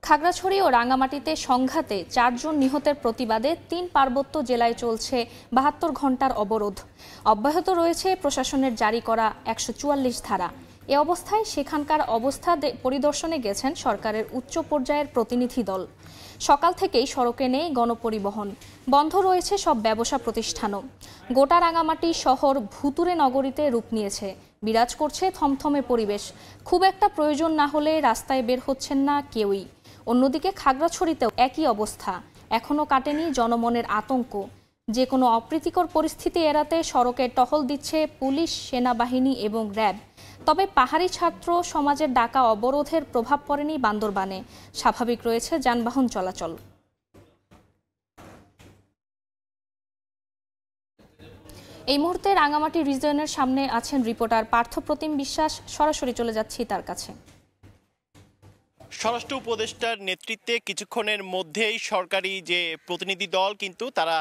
খাগড়াছড়ি ও রাঙ্গামাটিতে সংঘাতে ৪ জন নিহতের প্রতিবাদে ৩ পার্বত্য জেলায় চলছে ৭২ ঘণ্টার অবরোধ। অব্যাহত রয়েছে প্রশাসনের জারি করা ১৪৪ ধারা। এ অবস্থায় সেখানকার অবস্থা পরিদর্শনে গেছেন সরকারের উচ্চ পর্যায়ের প্রতিনিধি দল। সকাল থেকেই সড়কে নেই গণপরিবহন, বন্ধ রয়েছে সব ব্যবসা প্রতিষ্ঠানও। গোটা রাঙ্গামাটি শহর ভুতুরে নগরীতে রূপ নিয়েছে, বিরাজ করছে থমথমে পরিবেশ। খুব একটা প্রয়োজন না হলে রাস্তায় বের হচ্ছেন না কেউই। অন্যদিকে খাগড়াছড়িতেও একই অবস্থা, এখনও কাটেনি জনমনের আতঙ্ক। যে কোনো অপ্রীতিকর পরিস্থিতি এড়াতে সড়কে টহল দিচ্ছে পুলিশ, সেনাবাহিনী এবং র্যাব। তবে পাহাড়ি ছাত্র সমাজের ডাকা অবরোধের প্রভাব পড়েনি বান্দরবানে, স্বাভাবিক রয়েছে যানবাহন চলাচল। এই মুহূর্তে রাঙ্গামাটি রিজিয়নের সামনে আছেন রিপোর্টার পার্থপ্রতিম বিশ্বাস, সরাসরি চলে যাচ্ছি তার কাছে। স্বরাষ্ট্র উপদেষ্টার নেতৃত্বে কিছুক্ষণের মধ্যেই সরকারি যে প্রতিনিধি দল কিন্তু তারা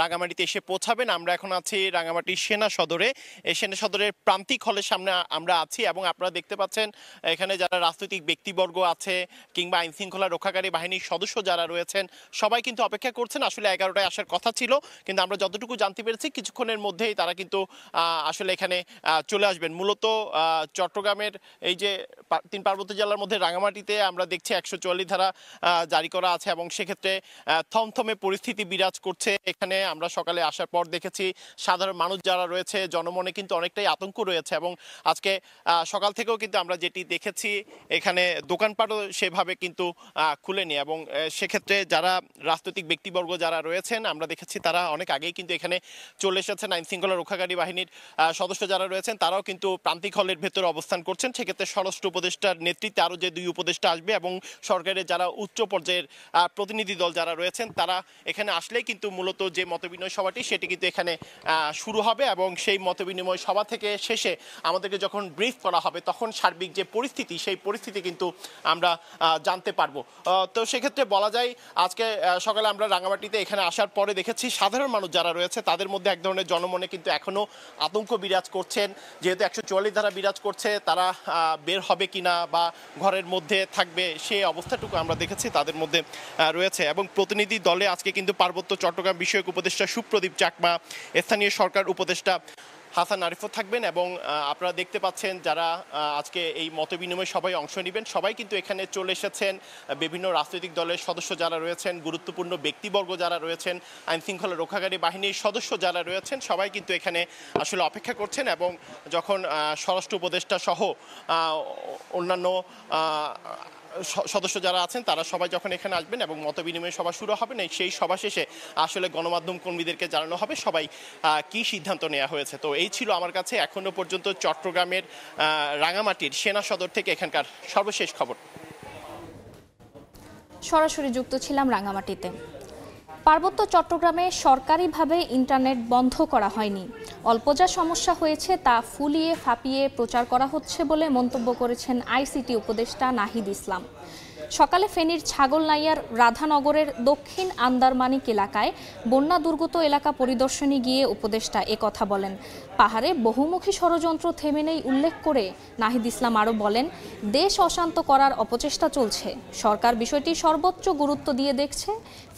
রাঙ্গামাটিতে এসে পৌঁছাবেন। আমরা এখন আছি রাঙ্গামাটি সেনা সদরে। এই সেনা সদরের প্রান্তিক হলের সামনে আমরা আছি এবং আপনারা দেখতে পাচ্ছেন এখানে যারা রাজনৈতিক ব্যক্তিবর্গ আছে কিংবা আইন শৃঙ্খলা রক্ষাকারী বাহিনীর সদস্য যারা রয়েছেন সবাই কিন্তু অপেক্ষা করছেন। আসলে 11টায় আসার কথা ছিল, কিন্তু আমরা যতটুকু জানতে পেরেছি কিছুক্ষণের মধ্যেই তারা কিন্তু আসলে এখানে চলে আসবেন। মূলত চট্টগ্রামের এই যে 3 পার্বত্য জেলার মধ্যে রাঙ্গামাটিতে আমরা দেখছি 144 ধারা জারি করা আছে এবং সেক্ষেত্রে থমথমে পরিস্থিতি বিরাজ করছে। এখানে আমরা সকালে আসার পর দেখেছি সাধারণ মানুষ যারা রয়েছে জনমনে কিন্তু অনেকটাই আতঙ্ক রয়েছে এবং আজকে সকাল থেকেও কিন্তু আমরা যেটি দেখেছি এখানে দোকানপাটও সেভাবে কিন্তু খুলেনি এবং সেক্ষেত্রে যারা রাজনৈতিক ব্যক্তিবর্গ যারা রয়েছেন আমরা দেখেছি তারা অনেক আগেই কিন্তু এখানে চলে এসেছেন। আইন শৃঙ্খলা রক্ষাকারী বাহিনীর সদস্য যারা রয়েছেন তারাও কিন্তু প্রান্তিক হলের ভেতরে অবস্থান করছেন। সেক্ষেত্রে স্বরাষ্ট্র উপদেষ্টার নেতৃত্বে আরও যে 2 উপদেষ্টা আসবে এবং সরকারের যারা উচ্চ পর্যায়ের প্রতিনিধি দল যারা রয়েছেন তারা এখানে আসলেই কিন্তু মূলত যে মতবিনিময় সভাটি সেটি কিন্তু এখানে শুরু হবে এবং সেই মতবিনিময় সভা থেকে শেষে আমাদেরকে যখন ব্রিফ করা হবে তখন সার্বিক যে পরিস্থিতি সেই পরিস্থিতি কিন্তু আমরা জানতে পারবো। তো সেক্ষেত্রে বলা যায় আজকে সকালে আমরা রাঙ্গামাটিতে এখানে আসার পরে দেখেছি সাধারণ মানুষ যারা রয়েছে তাদের মধ্যে এক ধরনের জনমনে কিন্তু এখনও আতঙ্ক বিরাজ করছেন। যেহেতু 144 ধারা বিরাজ করছে, তারা বের হবে কিনা বা ঘরের মধ্যে থাকবে সেই অবস্থাটুকু আমরা দেখেছি তাদের মধ্যে রয়েছে। এবং প্রতিনিধি দলে আজকে কিন্তু পার্বত্য চট্টগ্রাম বিষয়ক উপদেষ্টা সুপ্রদীপ চাকমা, স্থানীয় সরকার উপদেষ্টা হাসান আরিফও থাকবেন এবং আপনারা দেখতে পাচ্ছেন যারা আজকে এই মতবিনিময় সভায় অংশ নেবেন সবাই কিন্তু এখানে চলে এসেছেন। বিভিন্ন রাজনৈতিক দলের সদস্য যারা রয়েছেন, গুরুত্বপূর্ণ ব্যক্তিবর্গ যারা রয়েছেন, আইন শৃঙ্খলা রক্ষাকারী বাহিনীর সদস্য যারা রয়েছেন সবাই কিন্তু এখানে আসলে অপেক্ষা করছেন এবং যখন স্বরাষ্ট্র উপদেষ্টা সহ অন্যান্য সদস্য যারা আছেন তারা সবাই যখন এখানে আসবেন এবং মতবিনিময় সভা শুরু হবে না সেই সভা শেষে আসলে গণমাধ্যম কর্মীদেরকে জানানো হবে সবাই কি সিদ্ধান্ত নেওয়া হয়েছে। তো এই ছিল আমার কাছে এখনো পর্যন্ত চট্টগ্রামের রাঙ্গামাটির সেনা সদর থেকে এখানকার সর্বশেষ খবর। সরাসরি যুক্ত ছিলাম রাঙ্গামাটিতে। পার্বত্য চট্টগ্রামে সরকারিভাবে ইন্টারনেট বন্ধ করা হয়নি, অল্প যা সমস্যা হয়েছে তা ফুলিয়ে ফাঁপিয়ে প্রচার করা হচ্ছে বলে মন্তব্য করেছেন আইসিটি উপদেষ্টা নাহিদ ইসলাম। সকালে ফেনীর ছাগলনাইয়ার রাধানগরের দক্ষিণ আন্দারমানিক এলাকায় বন্যা দুর্গত এলাকা পরিদর্শনে গিয়ে উপদেষ্টা কথা বলেন। পাহাড়ে বহুমুখী ষড়যন্ত্র থেমে নেই উল্লেখ করে নাহিদ ইসলাম আরও বলেন, দেশ অশান্ত করার অপচেষ্টা চলছে, সরকার বিষয়টি সর্বোচ্চ গুরুত্ব দিয়ে দেখছে।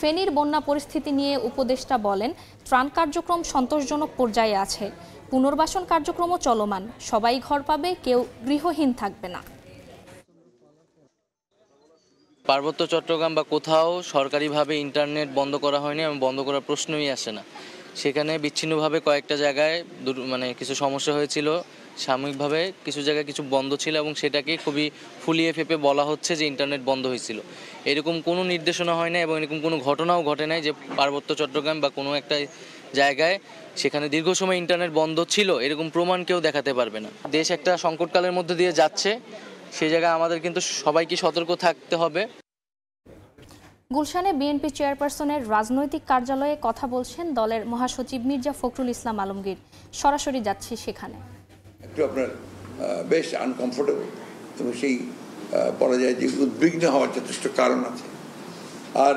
ফেনীর বন্যা পরিস্থিতি নিয়ে উপদেষ্টা বলেন, ত্রাণ কার্যক্রম সন্তোষজনক পর্যায়ে আছে, পুনর্বাসন কার্যক্রমও চলমান, সবাই ঘর পাবে, কেউ গৃহহীন থাকবে না। পার্বত্য চট্টগ্রাম বা কোথাও সরকারিভাবে ইন্টারনেট বন্ধ করা হয়নি এবং বন্ধ করার প্রশ্নই আসে না। সেখানে বিচ্ছিন্নভাবে কয়েকটা জায়গায় কিছু সমস্যা হয়েছিল, সাময়িকভাবে কিছু জায়গায় কিছু বন্ধ ছিল এবং সেটাকে খুবই ফুলিয়ে ফেঁপে বলা হচ্ছে যে ইন্টারনেট বন্ধ হয়েছিল। এরকম কোনো নির্দেশনা হয় না এবং এরকম কোনো ঘটনাও ঘটে নাই যে পার্বত্য চট্টগ্রাম বা কোনো একটা জায়গায় সেখানে দীর্ঘ সময় ইন্টারনেট বন্ধ ছিল, এরকম প্রমাণ কেউ দেখাতে পারবে না। দেশ একটা সংকটকালের মধ্যে দিয়ে যাচ্ছে, সেই জায়গায় আমাদের কিন্তু সবাইকে সতর্ক থাকতে হবে। গুলশানে বিএনপি চেয়ারপারসনের রাজনৈতিক কার্যালয়ে কথা বলছেন দলের মহাসচিব মির্জা ফখরুল ইসলাম আলমগীর। সরাসরি যাচ্ছি সেখানে। একটু আপনার বেশ আনকমফোর্টেবল এবং সেই পর্যায়ে যে উদ্বিগ্ন হওয়ার যথেষ্ট কারণ আছে। আর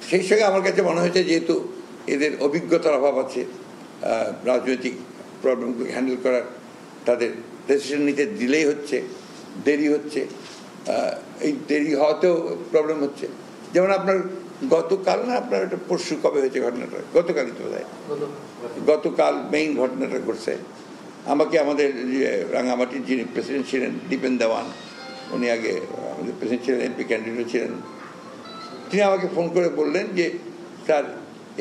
সেই সঙ্গে আমার কাছে মনে হয়েছে যেহেতু এদের অভিজ্ঞতার অভাব আছে রাজনৈতিক প্রবলেমগুলোকে হ্যান্ডেল করার, তাদের ডিসিশন নিতে দিলেই হচ্ছে, দেরি হচ্ছে, এই দেরি হওয়াতেও প্রবলেম হচ্ছে। যেমন আপনার গতকাল না আপনার একটা পরশু কবে হয়েছে ঘটনাটা, গতকালই তো বোধহয়, গতকাল মেইন ঘটনাটা ঘটছে। আমাকে আমাদের রাঙামাটির যিনি প্রেসিডেন্ট ছিলেন দীপেন দেওয়ান, উনি আগে আমাদের প্রেসিডেন্ট ছিলেন, এমপি ক্যান্ডিডেট ছিলেন, তিনি আমাকে ফোন করে বললেন যে স্যার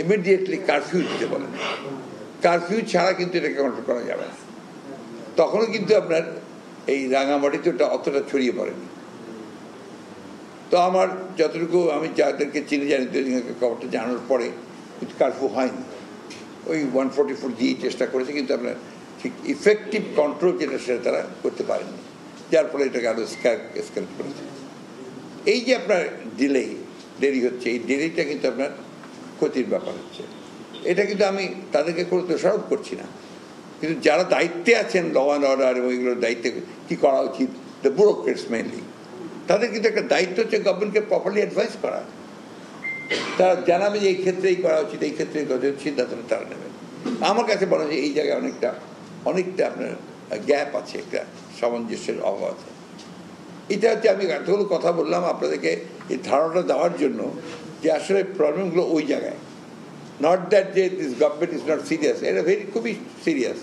ইমিডিয়েটলি কারফিউ দিতে বলেন, কারফিউ ছাড়া কিন্তু এটাকে কন্ট্রোল করা যাবে না। তখনও কিন্তু আপনার এই রাঙামাটিতে ওটা অতটা ছড়িয়ে পড়েনি। তো আমার যতটুকু আমি যাদেরকে চিনি জানি খবরটা জানানোর পরে কিন্তু কারফিউ হয়নি, ওই 144 দিয়ে চেষ্টা করেছে, কিন্তু আপনার ঠিক ইফেক্টিভ কন্ট্রোল যেটা সেটা তারা করতে পারেনি, যার ফলে এটাকে আরও স্কেল করেছে। এই যে আপনার দেরি হচ্ছে, এই দেরিটা কিন্তু আপনার ক্ষতির ব্যাপার হচ্ছে। এটা কিন্তু আমি তাদেরকে কোনো দোষারোপ করছি না, কিন্তু যারা দায়িত্বে আছেন ল অ্যান্ড অর্ডার এবং এগুলোর দায়িত্বে কী করা উচিত, দ্য ব্যুরোক্রেটস মেইনলি, তাদের কিন্তু একটা দায়িত্ব হচ্ছে গভর্নমেন্টকে প্রপারলি অ্যাডভাইস করা। তারা জানাবে যে এই ক্ষেত্রে এই করা উচিত, এই ক্ষেত্রে সিদ্ধান্তটা তারা নেবেন। আমার কাছে মনে হয় এই জায়গায় অনেকটা আপনার গ্যাপ আছে, একটা সামঞ্জস্যের অভাব আছে। এটা হচ্ছে আমি এতগুলো কথা বললাম আপনাদেরকে এই ধারণাটা দেওয়ার জন্য যে আসলে প্রবলেমগুলো ওই জায়গায়, নট দ্যাট যে this government is not serious, এটা খুবই সিরিয়াস,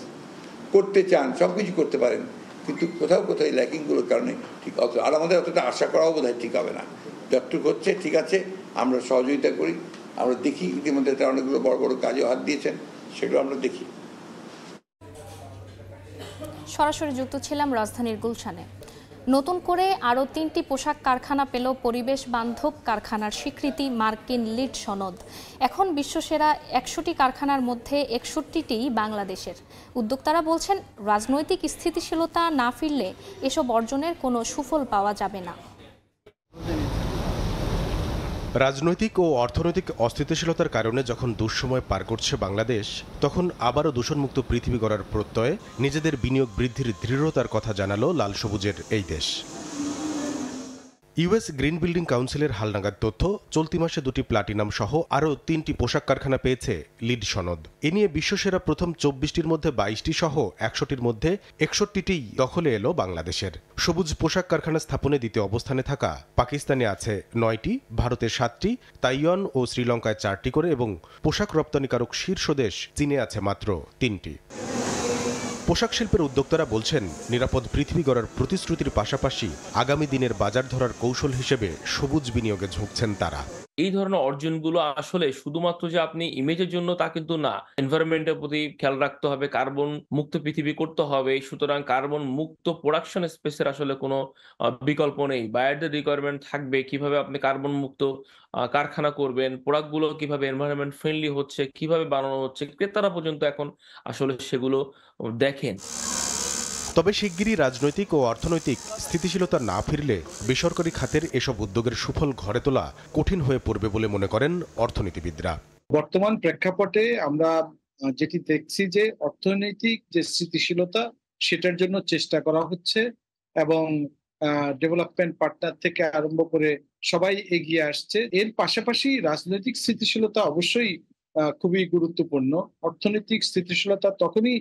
করতে চান, সব কিছু করতে পারেন, কিন্তু কোথাও কোথাও এই ল্যাকিংগুলোর কারণে ঠিক অত, আর আমাদের অতটা আশা করাও বোধহয় ঠিক হবে না। যতটুকু হচ্ছে ঠিক আছে, আমরা সহযোগিতা করি, আমরা দেখি, ইতিমধ্যে তারা অনেকগুলো বড় বড় কাজেও হাত দিয়েছেন, সেগুলো আমরা দেখি। সরাসরি যুক্ত ছিলাম রাজধানীর গুলশানে। নতুন করে আরও 3টি পোশাক কারখানা পেল পরিবেশ বান্ধব কারখানার স্বীকৃতি, মার্কিন লিড সনদ। এখন বিশ্বসেরা 100টি কারখানার মধ্যে 61টিই বাংলাদেশের। উদ্যোক্তারা বলছেন, রাজনৈতিক স্থিতিশীলতা না ফিরলে এসব অর্জনের কোনো সুফল পাওয়া যাবে না। রাজনৈতিক ও অর্থনৈতিক অস্থিতিশীলতার কারণে যখন দুঃসময় পার করছে বাংলাদেশ, তখন আবারও দূষণমুক্ত পৃথিবী গড়ার প্রত্যয়ে নিজেদের বিনিয়োগ বৃদ্ধির দৃঢ়তার কথা জানালো লাল সবুজের এই দেশ। ইউএস গ্রিন বিল্ডিং কাউন্সিলের হালনাগাদ তথ্য, চলতি মাসে 2টি প্লাটিনাম সহ আরও 3টি পোশাক কারখানা পেয়েছে লিড সনদ। এ নিয়ে বিশ্বসেরা প্রথম 24টির মধ্যে 22টি সহ 100টির মধ্যে 61টিই দখলে এলো বাংলাদেশের। সবুজ পোশাক কারখানা স্থাপনে দ্বিতীয় অবস্থানে থাকা পাকিস্তানে আছে 9টি, ভারতে 7টি, তাইওয়ান ও শ্রীলঙ্কায় 4টি করে এবং পোশাক রপ্তানিকারক শীর্ষ দেশ চীনে আছে মাত্র 3টি। পোশাক শিল্পের উদ্যোক্তারা বলছেন, নিরাপদ পৃথিবী গড়ার প্রতিশ্রুতির পাশাপাশি আগামী দিনের বাজার ধরার কৌশল হিসেবে সবুজ বিনিয়োগে ঝুঁকছেন তারা। এই ধরনের অর্জনগুলো আসলে শুধুমাত্র যে আপনি ইমেজের জন্য তা কিন্তু না, এনভায়রনমেন্টের প্রতি খেয়াল রাখতে হবে, কার্বন মুক্ত পৃথিবী করতে হবে। সুতরাং কার্বন মুক্ত প্রোডাকশন স্পেসের আসলে কোনো বিকল্প নেই। বায়ারদের রিকোয়ারমেন্ট থাকবে কিভাবে আপনি কার্বন মুক্ত কারখানা করবেন, প্রোডাক্টগুলো কিভাবে এনভায়রনমেন্ট ফ্রেন্ডলি হচ্ছে, কিভাবে বানানো হচ্ছে, ক্রেতারা পর্যন্ত এখন আসলে সেগুলো দেখেন। তবে শিগগিরই রাজনৈতিক ও অর্থনৈতিক স্থিতিশীলতা না ফিরলে বেসরকারি খাতের এসব উদ্যোগের সুফল ঘরে তোলা কঠিন হয়ে পড়বে বলে মনে করেন অর্থনীতিবিদরা। বর্তমান প্রেক্ষাপটে আমরা যেটি দেখছি যে অর্থনৈতিক যে স্থিতিশীলতা সেটার জন্য চেষ্টা করা হচ্ছে এবং ডেভেলপমেন্ট পার্টনার থেকে আরম্ভ করে সবাই এগিয়ে আসছে। এর পাশাপাশি রাজনৈতিক স্থিতিশীলতা অবশ্যই খুবই গুরুত্বপূর্ণ। অর্থনৈতিক স্থিতিশীলতা তখনই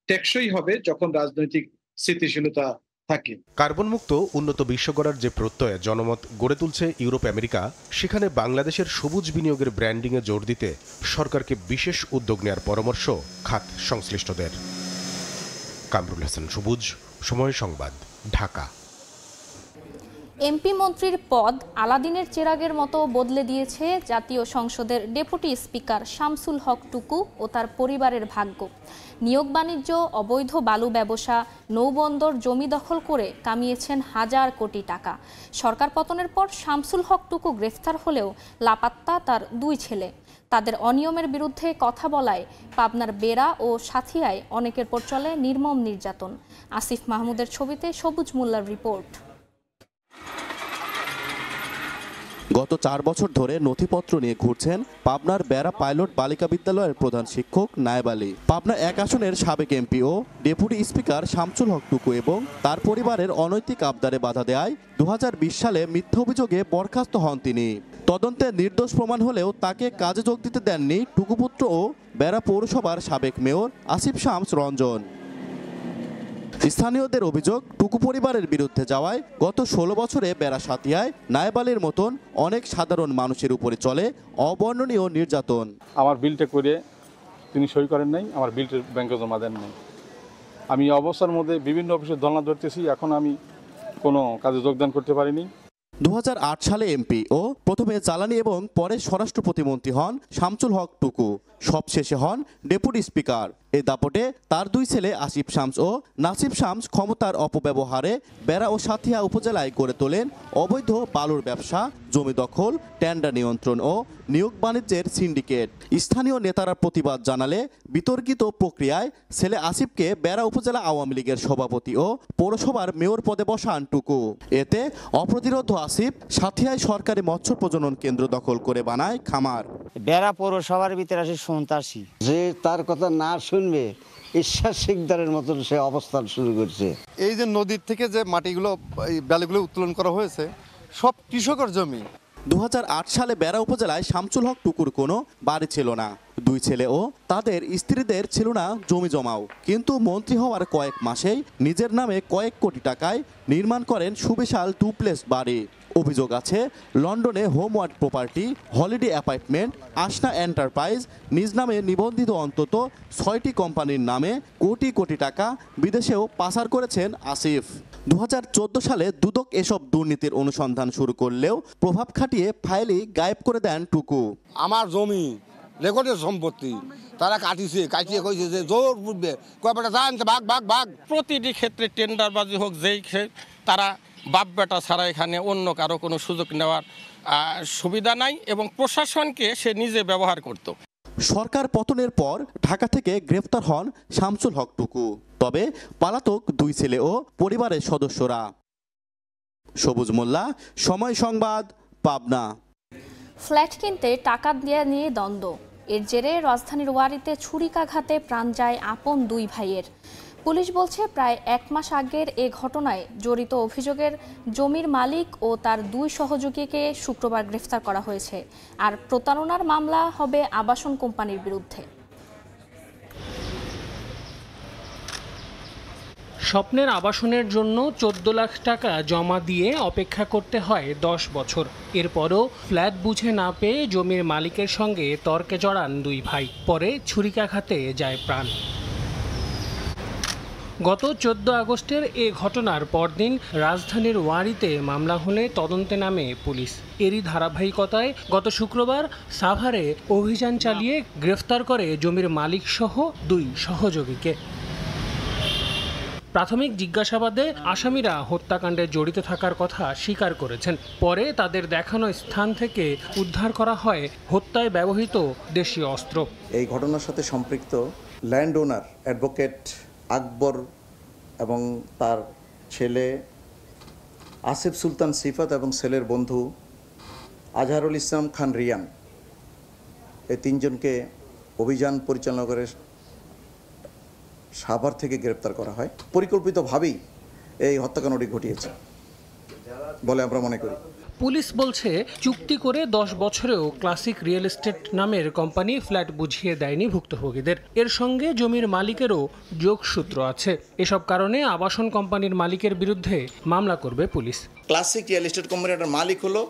টেকসই হবে যখন রাজনৈতিক স্থিতিশীলতা থাকে। কার্বন মুক্ত উন্নত বিশ্ব গড়ার যে প্রত্যয়ে জনমত গড়ে তুলছে ইউরোপ আমেরিকা, সেখানে বাংলাদেশের সবুজ বিনিয়োগের ব্র্যান্ডিংয়ে জোর দিতে সরকারকে বিশেষ উদ্যোগ নেওয়ার পরামর্শ খাত সংশ্লিষ্টদের। কামরুল হাসান সবুজ, সময় সংবাদ, ঢাকা। এমপি মন্ত্রীর পদ আলাদিনের চেরাগের মতো বদলে দিয়েছে জাতীয় সংসদের ডেপুটি স্পিকার শামসুল হক টুকু ও তার পরিবারের ভাগ্য। নিয়োগ বাণিজ্য, অবৈধ বালু ব্যবসা, নৌবন্দর জমি দখল করে কামিয়েছেন হাজার কোটি টাকা। সরকার পতনের পর শামসুল হক টুকু গ্রেফতার হলেও লাপাত্তা তার 2 ছেলে। তাদের অনিয়মের বিরুদ্ধে কথা বলায় পাবনার বেড়া ও সাথিয়ায় অনেকের পর চলে নির্মম নির্যাতন। আসিফ মাহমুদের ছবিতে সবুজ মোল্লার রিপোর্ট। গত 4 বছর ধরে নথিপত্র নিয়ে ঘুরছেন পাবনার বেড়া পাইলট বালিকা বিদ্যালয়ের প্রধান শিক্ষক নায়েব আলী। পাবনা 1 আসনের সাবেক এমপি ও ডেপুটি স্পিকার শামসুল হক টুকু এবং তার পরিবারের অনৈতিক আবদারে বাধা দেয় 2020 সালে মিথ্যা অভিযোগে বরখাস্ত হন তিনি। তদন্তে নির্দোষ প্রমাণ হলেও তাকে কাজে যোগ দিতে দেননি টুকুপুত্র ও বেড়া পৌরসভার সাবেক মেয়র আসিফ শামস রঞ্জন। স্থানীয়দের অভিযোগ টুকু পরিবারের বিরুদ্ধে যাওয়ায় গত ১৬ বছরে বেড়াসাতিয়ায় নায়েব-আলীর মতন অনেক সাধারণ মানুষের উপরে চলে অবর্ণনীয় নির্যাতন। আমার বিলটা করে তিনি সই করেন নাই, আমার বিলটা ব্যাংকে জমা দেন নাই। আমি অবস্থার মধ্যে বিভিন্ন অফিসে ধর্ণা ধরতেছি, এখন আমি কোনো কাজে যোগদান করতে পারিনি। ২০০৮ সালে এমপি ও প্রথমে জ্বালানি এবং পরে স্বরাষ্ট্র প্রতিমন্ত্রী হন শামসুল হক টুকু, সবশেষে হন ডেপুটি স্পিকার। এই দাপটে তার দুই ছেলে আসিফ শামস ও নাসিব শামস ক্ষমতার অপব্যবহারে বেড়া ও সাথিয়া উপজেলায় গড়ে তোলেন অবৈধ বালুর ব্যবসা, জমি দখল, টেন্ডার নিয়ন্ত্রণ ও নিয়োগ বাণিজ্যের সিন্ডিকেট। স্থানীয় নেতারা প্রতিবাদ জানালে বিতর্কিত প্রক্রিয়ায় ছেলে আসিফকে বেড়া উপজেলা আওয়ামী লীগের সভাপতি ও পৌরসভার মেয়র পদে বসান টুকু। এতে অপ্রতিরোধ আসিফ সাথিয়ায় সরকারি মৎস্য প্রজনন কেন্দ্র দখল করে বানায় খামার। বেড়া পৌরসভার ভিতরে আসে সন্ত্রাসী, যে তার কথা না শুনবে ঈশ্বর শিকদারের মতন সে অবস্থান শুরু করছে। এই যে নদীর থেকে যে মাটিগুলো বালিগুলো উত্তোলন করা হয়েছে সব কৃষকের জমি। ২০০৮ সালে বেড়া উপজেলায় শামসুল হক টুকুর কোনো বাড়ি ছিল না, দুই ছেলে ও তাদের স্ত্রীদের ছিল না জমি জমাও। কিন্তু মন্ত্রী হওয়ার কয়েক মাসেই নিজের নামে কয়েক কোটি টাকায় নির্মাণ করেন সুবিশাল ডুপ্লেক্স বাড়ি। অভিযোগ আছে লন্ডনে হোমওয়ার্ড property, holiday apartment, Aashna enterprise নিজ নামে নিবন্ধিত অন্তত ৬টি কোম্পানির নামে কোটি কোটি টাকা বিদেশেও পাচার করেছেন আসিফ। ২০১৪ সালে দুদক এসব দুর্নীতির অনুসন্ধান শুরু করলেও প্রভাব খাটিয়ে ফাইলই গায়েব করে দেন টুকু। আমার জমি রেকর্ডের সম্পত্তি তারা কাটিয়ে কইছে যে জোর বুঝবে কয়টা জানতে ভাগ ভাগ ভাগ। প্রতিটি ক্ষেত্রে টেন্ডারবাজি হোক যেই তারা বাপ বেটা ছাড়া এখানে অন্য কারো কোনো সুযোগ নেওয়ার সুবিধা নাই এবং প্রশাসনকে সে নিজে ব্যবহার করত। সরকার পতনের পর ঢাকা থেকে গ্রেফতার হন শামসুল হক টুকু, তবে পালাতক দুই ছেলে ও পরিবারের সদস্যরা। সবুজ মোল্লা, সময় সংবাদ, পাবনা। ফ্ল্যাট কিনতে টাকা দিয়ে নিয়ে দ্বন্দ্ব, এর জেরে রাজধানীর ওয়ারীতে ছুরিকাঘাতে প্রাণ যায় আপন দুই ভাইয়ের। পুলিশ বলছে প্রায় ১ মাস আগের এ ঘটনায় জড়িত অভিযোগের জমির মালিক ও তার দুই সহযোগীকে শুক্রবার গ্রেফতার করা হয়েছে। আর প্রতারণার মামলা হবে আবাসন কোম্পানির বিরুদ্ধে। স্বপ্নের আবাসনের জন্য ১৪ লাখ টাকা জমা দিয়ে অপেক্ষা করতে হয় ১০ বছর। এরপরও ফ্ল্যাট বুঝে না পেয়ে জমির মালিকের সঙ্গে তর্কে জড়ান দুই ভাই, পরে ছুরিকাঘাতে যায় প্রাণ। গত ১৪ আগস্টের এ ঘটনার পরদিন রাজধানীর ওয়ারীতে মামলা হলে তদন্তে নামে পুলিশ। এরই ধারাবাহিকতায় গত শুক্রবার সাভারে অভিযান চালিয়ে গ্রেফতার করে জমির মালিকসহ দুই সহযোগীকে। প্রাথমিক জিজ্ঞাসাবাদে আসামিরা হত্যাকাণ্ডে জড়িত থাকার কথা স্বীকার করেছেন। পরে তাদের দেখানো স্থান থেকে উদ্ধার করা হয় হত্যায় ব্যবহৃত দেশীয় অস্ত্র। এই ঘটনার সাথে সম্পৃক্ত ল্যান্ড ওনার অ্যাডভোকেট আকবর এবং তার ছেলে আসিফ সুলতান সিফাত এবং ছেলের বন্ধু আজহারুল ইসলাম খান রিয়ান, এই তিনজনকে অভিযান পরিচালনা করে সাভার থেকে গ্রেপ্তার করা হয়। পরিকল্পিতভাবেই এই হত্যাকাণ্ডটি ঘটিয়েছে বলে আমরা মনে করি। পুলিশ বলছে চুক্তি করে ১০ বছরেও ক্লাসিক রিয়েল এস্টেট নামের কোম্পানি ফ্ল্যাট বুঝিয়ে দেয়নি ভুক্তভোগীদের। এর সঙ্গে জমির মালিকেরও যোগসূত্র আছে। এসব কারণে আবাসন কোম্পানির মালিকের বিরুদ্ধে মামলা করবে পুলিশ। ক্লাসিক রিয়েল এস্টেট কোম্পানির মালিক হলো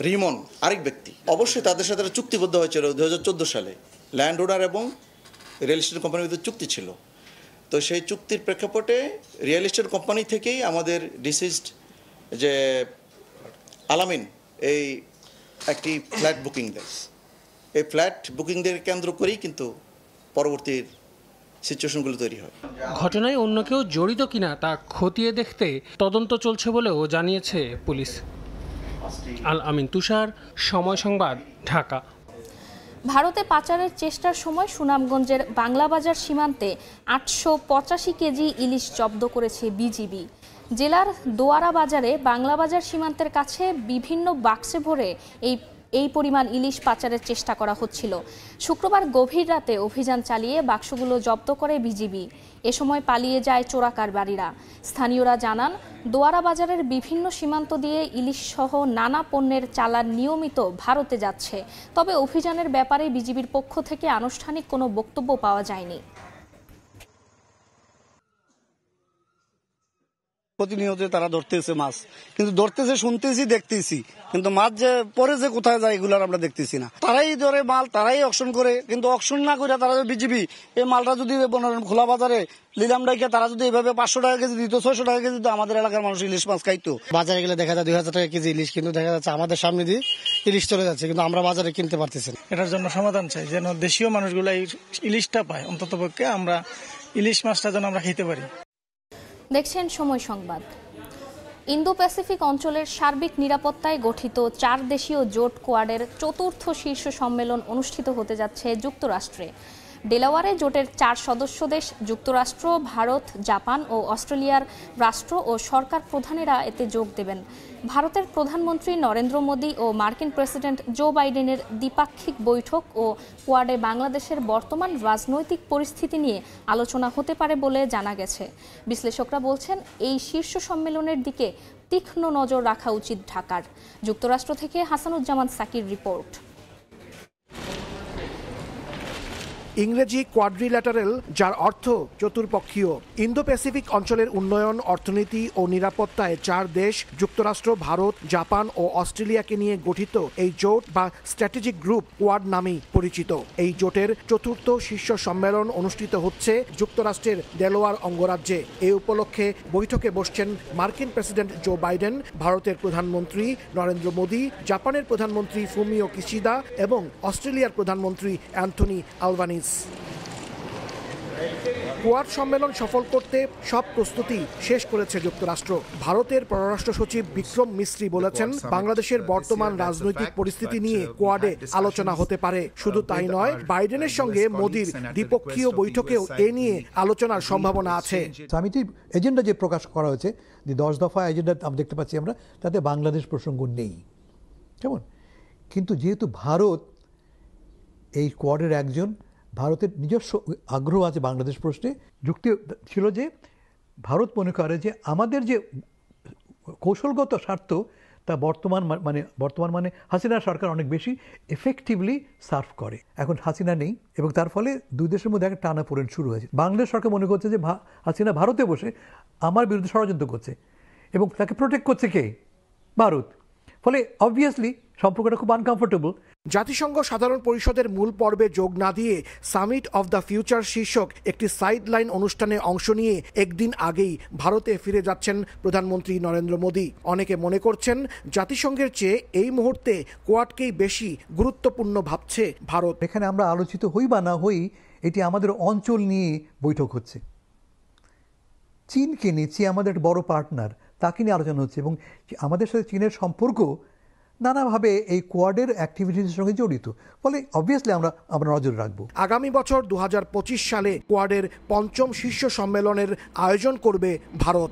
রিমন, আরেক ব্যক্তি। অবশ্যই তাদের সাথে চুক্তিবদ্ধ হয়েছিল ২০১৪ সালে। ল্যান্ড ওনার এবং রিয়েল এস্টেট কোম্পানির মধ্যে চুক্তি ছিল। তো সেই চুক্তির প্রেক্ষাপটে রিয়েল এস্টেট কোম্পানি থেকেই আমাদের ডিসিজড যে আলামিন এই একটি ফ্ল্যাট বুকিং দেয়। এই ফ্ল্যাট বুকিংদের কেন্দ্র করেই কিন্তু পরবর্তী সিচুয়েশনগুলো তৈরি হয়। ঘটনায় অন্য কেউ জড়িত কিনা তা খতিয়ে দেখতে তদন্ত চলছে বলেও জানিয়েছে পুলিশ। আল আমিন তুষার, সময় সংবাদ, ঢাকা। ভারতে পাচারের চেষ্টার সময় সুনামগঞ্জের বাংলাবাজার সীমান্তে ৮৮৫ কেজি ইলিশ জব্দ করেছে বিজিবি। জেলার দোয়ারা বাজারে বাংলাবাজার সীমান্তের কাছে বিভিন্ন বাক্সে ভরে এই পরিমাণ ইলিশ পাচারের চেষ্টা করা হচ্ছিল। শুক্রবার গভীর রাতে অভিযান চালিয়ে বাক্সগুলো জব্দ করে বিজিবি। এ সময় পালিয়ে যায় চোরাকারবারীরা। স্থানীয়রা জানান, দোয়ারা বাজারের বিভিন্ন সীমান্ত দিয়ে ইলিশ সহ নানা পণ্যের চালান নিয়মিত ভারতে যাচ্ছে। তবে অভিযানের ব্যাপারে বিজিবির পক্ষ থেকে আনুষ্ঠানিক কোনো বক্তব্য পাওয়া যায়নি। প্রতিনিয়ত তারা ধরতেছে মাছ, কিন্তু ধরতেছে শুনতেছি দেখতেছি, কিন্তু মাছ যে পরে যে কোথায় যায় এগুলো আমরা দেখতেছি না। তারাই ধরে মাল, তারাই অকশন করে, কিন্তু অকশন না করে তারা বিজিবি এই মালটা যদি খোলা বাজারে লিলাম ডাইকে তারা যদি এভাবে 500 টাকা কেজি দিত, 600 টাকা কেজি দিত, আমাদের এলাকার মানুষ ইলিশ মাছ খাইতো। বাজারে গেলে দেখা যায় 2000 টাকা কেজি ইলিশ, কিন্তু দেখা যাচ্ছে আমাদের সামনে দিয়ে ইলিশ চলে যাচ্ছে, কিন্তু আমরা বাজারে কিনতে পারতেছি না। এটার জন্য সমাধান চাই, যেন দেশীয় মানুষগুলো ইলিশটা পায়, অন্তত পক্ষে আমরা ইলিশ মাছটা যেন আমরা খেতে পারি। দেখছেন সময় সংবাদ। ইন্দো প্যাসিফিক অঞ্চলের সার্বিক নিরাপত্তায় গঠিত 4 দেশীয় জোট কোয়াডের 4র্থ শীর্ষ সম্মেলন অনুষ্ঠিত হতে যাচ্ছে যুক্তরাষ্ট্রে। ডেলাওয়ারে জোটের 4 সদস্য দেশ যুক্তরাষ্ট্র, ভারত, জাপান ও অস্ট্রেলিয়ার রাষ্ট্র ও সরকার প্রধানেরা এতে যোগ দেবেন। ভারতের প্রধানমন্ত্রী নরেন্দ্র মোদী ও মার্কিন প্রেসিডেন্ট জো বাইডেনের দ্বিপাক্ষিক বৈঠক ও কোয়াডে বাংলাদেশের বর্তমান রাজনৈতিক পরিস্থিতি নিয়ে আলোচনা হতে পারে বলে জানা গেছে। বিশ্লেষকরা বলছেন, এই শীর্ষ সম্মেলনের দিকে তীক্ষ্ণ নজর রাখা উচিত ঢাকার। যুক্তরাষ্ট্র থেকে হাসানুজ্জামান সাকির রিপোর্ট। ইংরেজি কোয়াড্রিল্যাটারাল, যার অর্থ চতুর্পক্ষীয়। ইন্দো প্যাসিফিক অঞ্চলের উন্নয়ন, অর্থনীতি ও নিরাপত্তায় 4 দেশ যুক্তরাষ্ট্র, ভারত, জাপান ও অস্ট্রেলিয়াকে নিয়ে গঠিত এই জোট বা স্ট্র্যাটেজিক গ্রুপ কোয়াড নামেই পরিচিত। এই জোটের 4র্থ শীর্ষ সম্মেলন অনুষ্ঠিত হচ্ছে যুক্তরাষ্ট্রের ডেলাওয়ার অঙ্গরাজ্যে। এই উপলক্ষে বৈঠকে বসছেন মার্কিন প্রেসিডেন্ট জো বাইডেন, ভারতের প্রধানমন্ত্রী নরেন্দ্র মোদী, জাপানের প্রধানমন্ত্রী ফুমিও কিশিদা এবং অস্ট্রেলিয়ার প্রধানমন্ত্রী অ্যান্থনি আলবানিজ। কোয়াড সম্মেলন সফল করতে সব প্রস্তুতি শেষ করেছে যুক্তরাষ্ট্র। ভারতের পররাষ্ট্র সচিব বিক্রম মিস্ত্রি বলেছেন, বাংলাদেশের বর্তমান রাজনৈতিক পরিস্থিতি নিয়ে কোয়াডে আলোচনা হতে পারে। শুধু তাই নয়, বাইডেনের সঙ্গে মোদির দ্বিপক্ষীয় বৈঠকেও এ নিয়ে আলোচনার সম্ভাবনা আছে। সামিটের এজেন্ডা যে প্রকাশ করা হয়েছে, যে 10 দফা এজেন্ডা আমরা দেখতে পাচ্ছি, আমরা তাতে বাংলাদেশ প্রসঙ্গ নেই, কেমন? কিন্তু যেহেতু ভারত এই কোয়াডের একজন, ভারতের নিজস্ব আগ্রহ আছে বাংলাদেশ প্রশ্নে, যুক্তি ছিল যে ভারত মনে করে যে আমাদের যে কৌশলগত স্বার্থ তা বর্তমান মানে হাসিনা সরকার অনেক বেশি এফেক্টিভলি সার্ভ করে। এখন হাসিনা নেই এবং তার ফলে দুই দেশের মধ্যে একটা টানাপোড়েন শুরু হয়েছে। বাংলাদেশ সরকার মনে করছে যে হাসিনা ভারতে বসে আমার বিরুদ্ধে ষড়যন্ত্র করছে এবং তাকে প্রোটেক্ট করছে কে? ভারত। ফলে অবভিয়াসলি সম্পর্কটা খুব আনকমফোর্টেবল। জাতিসংঘ সাধারণ পরিষদের মূল পর্বে যোগ না দিয়ে সামিট অফ দ্য ফিউচার শীর্ষক একটি সাইডলাইন অনুষ্ঠানে অংশ নিয়ে একদিন আগেই ভারতে ফিরে যাচ্ছেন প্রধানমন্ত্রী নরেন্দ্র মোদী। অনেকে মনে করছেন, জাতিসংঘের চেয়ে এই মুহূর্তে কোয়াডকেই বেশি গুরুত্বপূর্ণ ভাবছে ভারত। এখানে আমরা আলোচিত হই বা না হই, এটি আমাদের অঞ্চল নিয়ে বৈঠক হচ্ছে। চীনকে নিয়ে, চীন আমাদের একটা বড় পার্টনার, তাকে নিয়ে আলোচনা হচ্ছে এবং আমাদের সাথে চীনের সম্পর্ক নানাভাবে এই কোয়াডের অ্যাক্টিভিটিসের সঙ্গে জড়িত। ফলে অবভিয়াসলি আমরা নজর রাখবো। আগামী বছর 2025 সালে কোয়াডের 5ম শীর্ষ সম্মেলনের আয়োজন করবে ভারত।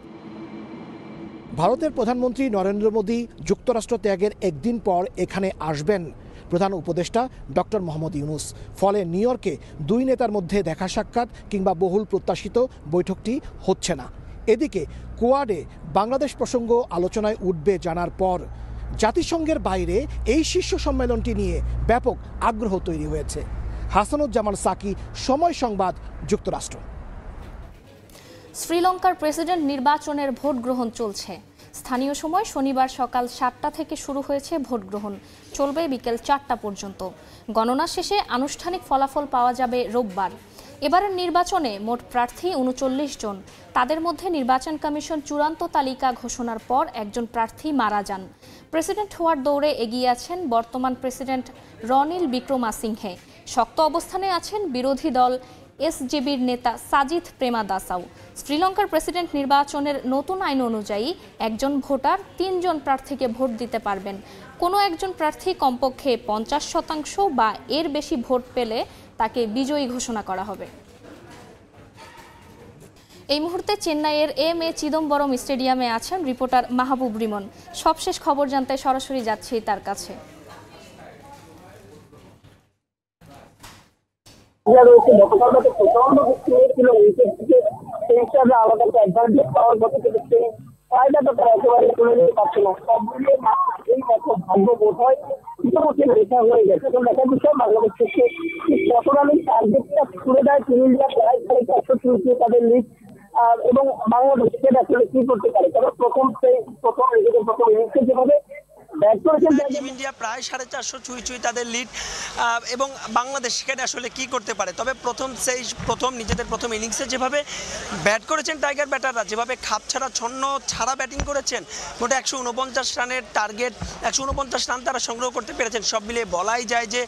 ভারতের প্রধানমন্ত্রী নরেন্দ্র মোদী যুক্তরাষ্ট্র ত্যাগের একদিন পর এখানে আসবেন প্রধান উপদেষ্টা ডক্টর মোহাম্মদ ইউনুস। ফলে নিউ ইয়র্কে দুই নেতার মধ্যে দেখা সাক্ষাৎ কিংবা বহুল প্রত্যাশিত বৈঠকটি হচ্ছে না। এদিকে কোয়াডে বাংলাদেশ প্রসঙ্গ আলোচনায় উঠবে জানার পর জাতিসংঘের বাইরে এই শীর্ষ সম্মেলনটি নিয়ে ব্যাপক আগ্রহ তৈরি হয়েছে। হাসানুজ্জামান সাকি, সময় সংবাদ, যুক্তরাষ্ট্র। শ্রীলঙ্কার প্রেসিডেন্ট নির্বাচনের ভোট গ্রহণ চলছে। স্থানীয় সময় শনিবার সকাল 7টা থেকে শুরু হয়েছে ভোট গ্রহণ, চলবে বিকেল 4টা পর্যন্ত। গণনা শেষে আনুষ্ঠানিক ফলাফল পাওয়া যাবে রোববার। এবারের নির্বাচনে মোট প্রার্থী 39 জন। তাদের মধ্যে নির্বাচন কমিশন চূড়ান্ত তালিকা ঘোষণার পর একজন প্রার্থী মারা যান। প্রেসিডেন্ট হওয়ার দৌড়ে এগিয়ে আছেন বর্তমান প্রেসিডেন্ট রনিল বিক্রমাসিংহে। শক্ত অবস্থানে আছেন বিরোধী দল এসজেবির নেতা সাজিথ প্রেমাদাসাও। শ্রীলঙ্কার প্রেসিডেন্ট নির্বাচনের নতুন আইন অনুযায়ী একজন ভোটার 3 জন প্রার্থীকে ভোট দিতে পারবেন। কোনো একজন প্রার্থী কমপক্ষে 50% বা এর বেশি ভোট পেলে তাকে বিজয়ী ঘোষণা করা হবে। এই মুহূর্তে চেন্নাইয়ের এম.এ. চিদম্বরম স্টেডিয়ামে আছেন রিপোর্টার মাহবুব রিমন। সবশেষ খবর জানতে সরাসরি যাচ্ছি তার কাছে। এবং বাংলাদেশ সেটা আসলে কি করতে পারে? তবে প্রথম ইনিংসে যেভাবে ব্যাট করেছেন টিম ইন্ডিয়া প্রায় 450 ছুঁই তাদের লিড, এবং বাংলাদেশ সেখানে আসলে কি করতে পারে? তবে প্রথম নিজেদের প্রথম ইনিংসে যেভাবে ব্যাট করেছেন টাইগার ব্যাটাররা, যেভাবে খাপ ছাড়া ছন্ন ছাড়া ব্যাটিং করেছেন, মোটে 149 রানের টার্গেট, 149 রান তারা সংগ্রহ করতে পেরেছেন। সব মিলিয়ে বলাই যায় যে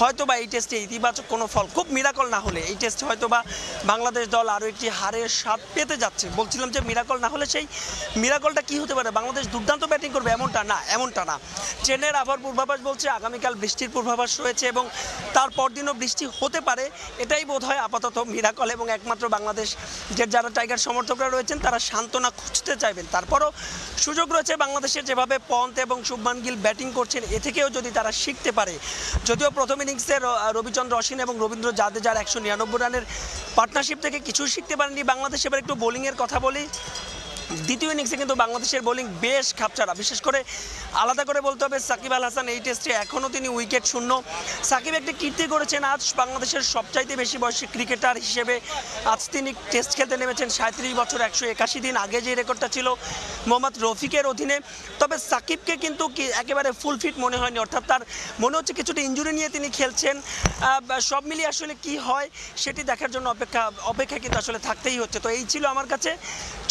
হয়তোবা এই টেস্টে ইতিবাচক কোনো ফল, খুব মিরাকল না হলে এই টেস্টে হয়তোবা বাংলাদেশ দল আরও একটি হারের স্বাদ পেতে যাচ্ছে। বলছিলাম যে মিরাকল না হলে সেই মিরাকলটা কি হতে পারে? বাংলাদেশ দুর্দান্ত ব্যাটিং করবে এমনটা না। ট্রেনের আবহাওয়ার পূর্বাভাস বলছে আগামীকাল বৃষ্টির পূর্বাভাস রয়েছে এবং তার পরদিনও বৃষ্টি হতে পারে। এটাই বোধহয় আপাতত মিরাকল, এবং একমাত্র বাংলাদেশ যারা টাইগার সমর্থকরা রয়েছেন তারা সান্ত্বনা খুঁজতে চাইবেন। তারপরও সুযোগ রয়েছে বাংলাদেশের, যেভাবে পন্থ এবং শুভমান গিল ব্যাটিং করছেন এ থেকেও যদি তারা শিখতে পারে। যদিও প্রথম ইনিংসে রবিচন্দ্র অশ্বিন এবং রবীন্দ্র জাদেজার 199 রানের পার্টনারশিপ থেকে কিছুই শিখতে পারেনি বাংলাদেশ। এবার একটু বোলিংয়ের কথা বলি। দ্বিতীয় ইনিংসে কিন্তু বাংলাদেশের বোলিং বেশ খাপছাড়া, বিশেষ করে আলাদা করে বলতে হবে সাকিব আল হাসান। এই টেস্টে এখনও তিনি উইকেট শূন্য। সাকিব একটি কীর্তি করেছেন, আজ বাংলাদেশের সবচাইতে বেশি বয়সী ক্রিকেটার হিসেবে আজ তিনি টেস্ট খেলতে নেমেছেন। 37 বছর 181 দিন আগে যে রেকর্ডটা ছিল মোহাম্মদ রফিকের অধীনে। তবে সাকিবকে কিন্তু একেবারে ফুল ফিট মনে হয়নি, অর্থাৎ তার মনে হচ্ছে কিছুটা ইনজুরি নিয়ে তিনি খেলছেন। সব মিলিয়ে আসলে কি হয় সেটি দেখার জন্য অপেক্ষা কিন্তু আসলে থাকতেই হচ্ছে। তো এই ছিল আমার কাছে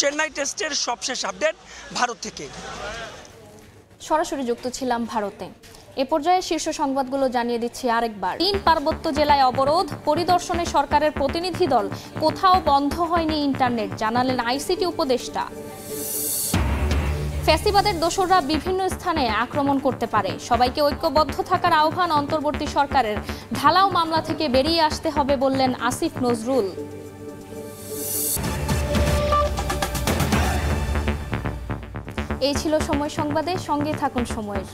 চেন্নাই টেস্টের সবশেষ আপডেট ভারত থেকে। সরাসরি যুক্ত ছিলাম ভারতে। এ পর্যায়ে শীর্ষ সংবাদগুলো জানিয়ে দিচ্ছি আরেকবার। 3 পার্বত্য জেলায় অবরোধ, পরিদর্শনে সরকারের প্রতিনিধি দল, কোথাও বন্ধ হয়নি ইন্টারনেট, জানালেন আইসিটি উপদেষ্টা। ফ্যাসিবাদের দোসররা বিভিন্ন স্থানে আক্রমণ করতে পারে, সবাইকে ঐক্যবদ্ধ থাকার আহ্বান অন্তর্বর্তী সরকারের। ঢালাও মামলা থেকে বেরিয়ে আসতে হবে বললেন আসিফ নজরুল। এই ছিল সময় সংবাদে, সঙ্গে থাকুন সময়ের।